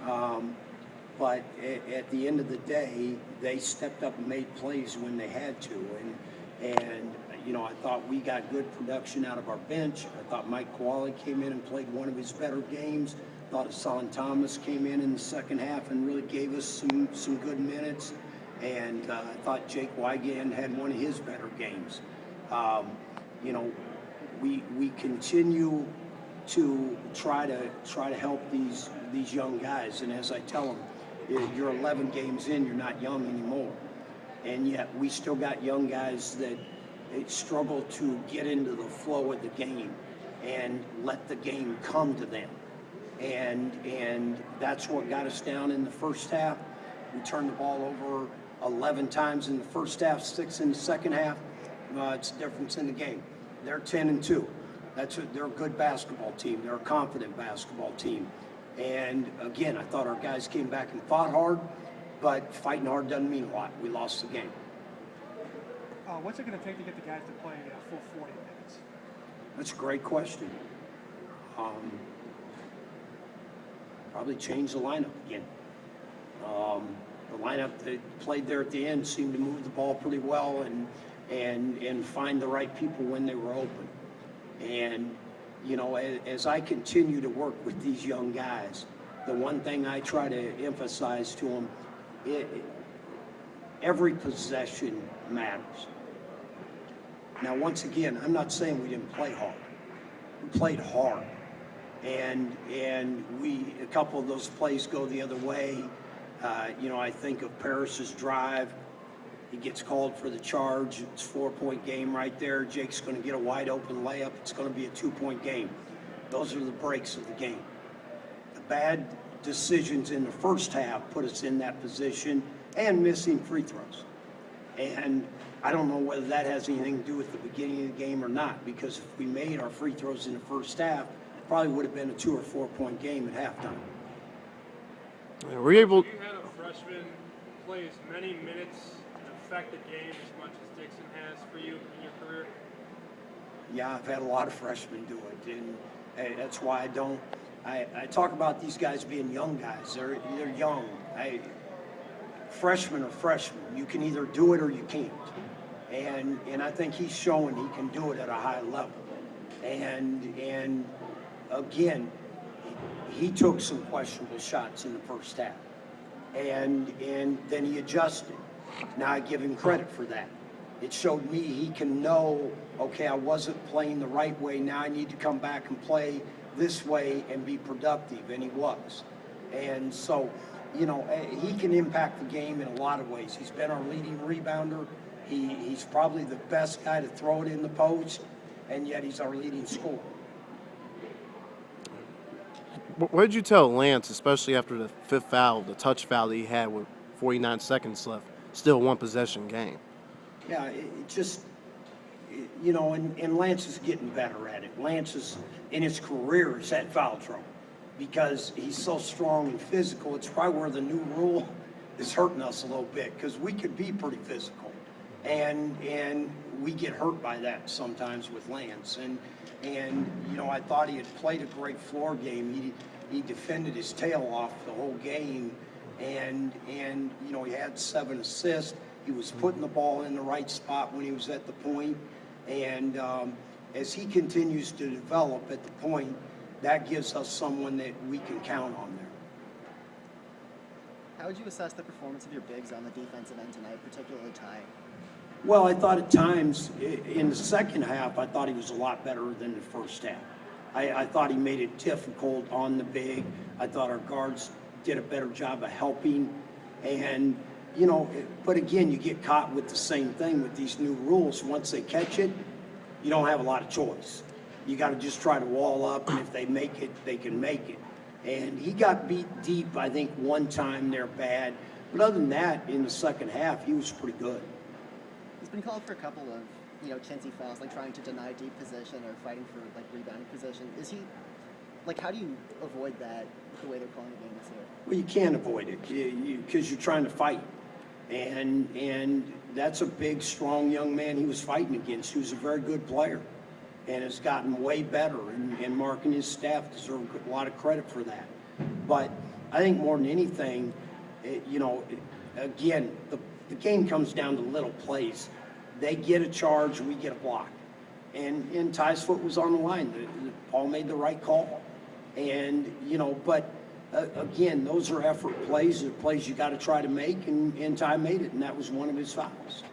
But at the end of the day, they stepped up and made plays when they had to. And I thought we got good production out of our bench. I thought Mike Qualley came in and played one of his better games. I thought Hassan Thomas came in the second half and really gave us some good minutes. And I thought Jake Wygand had one of his better games. We continue to try to help these young guys. And as I tell them, you're 11 games in, you're not young anymore. And yet we still got young guys that struggle to get into the flow of the game and let the game come to them. And that's what got us down in the first half. We turned the ball over 11 times in the first half, 6 in the second half. It's a difference in the game. They're 10-2. They're a good basketball team. They're a confident basketball team. And again, I thought our guys came back and fought hard, but fighting hard doesn't mean a lot. We lost the game. What's it going to take to get the guys to play a full 40 minutes? That's a great question. Probably change the lineup again. The lineup that played there at the end seemed to move the ball pretty well and find the right people when they were open. And, as I continue to work with these young guys, the one thing I try to emphasize to them, every possession matters. Now, once again, I'm not saying we didn't play hard. We played hard. And a couple of those plays go the other way. I think of Parrish's drive. He gets called for the charge. It's a 4-point game right there. Jake's going to get a wide open layup. It's going to be a 2-point game. Those are the breaks of the game. The bad decisions in the first half put us in that position, and missing free throws. And I don't know whether that has anything to do with the beginning of the game or not, because if we made our free throws in the first half, it probably would have been a 2 or 4-point game at halftime. Were you able? You had a freshman play as many minutes and affect the game as much as Dixon has for you in your career? Yeah, I've had a lot of freshmen do it, and that's why I talk about these guys being young guys. They're young. Freshmen are freshmen. You can either do it or you can't. And I think he's showing he can do it at a high level. And again, he took some questionable shots in the first half. And then he adjusted. Now I give him credit for that. It showed me he can know, okay, I wasn't playing the right way. Now I need to come back and play this way and be productive, and he was. And so, he can impact the game in a lot of ways. He's been our leading rebounder. He's probably the best guy to throw it in the post, and yet he's our leading scorer. What did you tell Lance, especially after the fifth foul, the touch foul that he had with 49 seconds left, still one possession game? Yeah, it just, and Lance is getting better at it. Lance is, in his career, has had foul trouble because he's so strong and physical. It's probably where the new rule is hurting us a little bit, because we could be pretty physical. And we get hurt by that sometimes with Lance. And I thought he had played a great floor game. He defended his tail off the whole game. And he had 7 assists. He was putting the ball in the right spot when he was at the point. And as he continues to develop at the point, that gives us someone that we can count on there. How would you assess the performance of your bigs on the defensive end tonight, particularly Ty? Well, I thought at times in the second half, I thought he was a lot better than the first half. I thought he made it difficult on the big. I thought our guards did a better job of helping. And, but again, you get caught with the same thing with these new rules. Once they catch it, you don't have a lot of choice. You got to just try to wall up, and if they make it, they can make it. And he got beat deep, I think, one time there bad. But other than that, in the second half, he was pretty good. He's been called for a couple of, chintzy fouls, like trying to deny deep position or fighting for, rebounding position. Is he, how do you avoid that with the way they're calling the game this year? Well, you can't avoid it because you're trying to fight. And that's a big, strong young man he was fighting against. He was a very good player and has gotten way better. And Mark and his staff deserve a lot of credit for that. But I think more than anything, again, the game comes down to little plays. They get a charge, we get a block. And Ty's foot was on the line. Paul made the right call. And, but again, those are effort plays. They're plays you got to try to make, and Ty made it, and that was one of his fouls.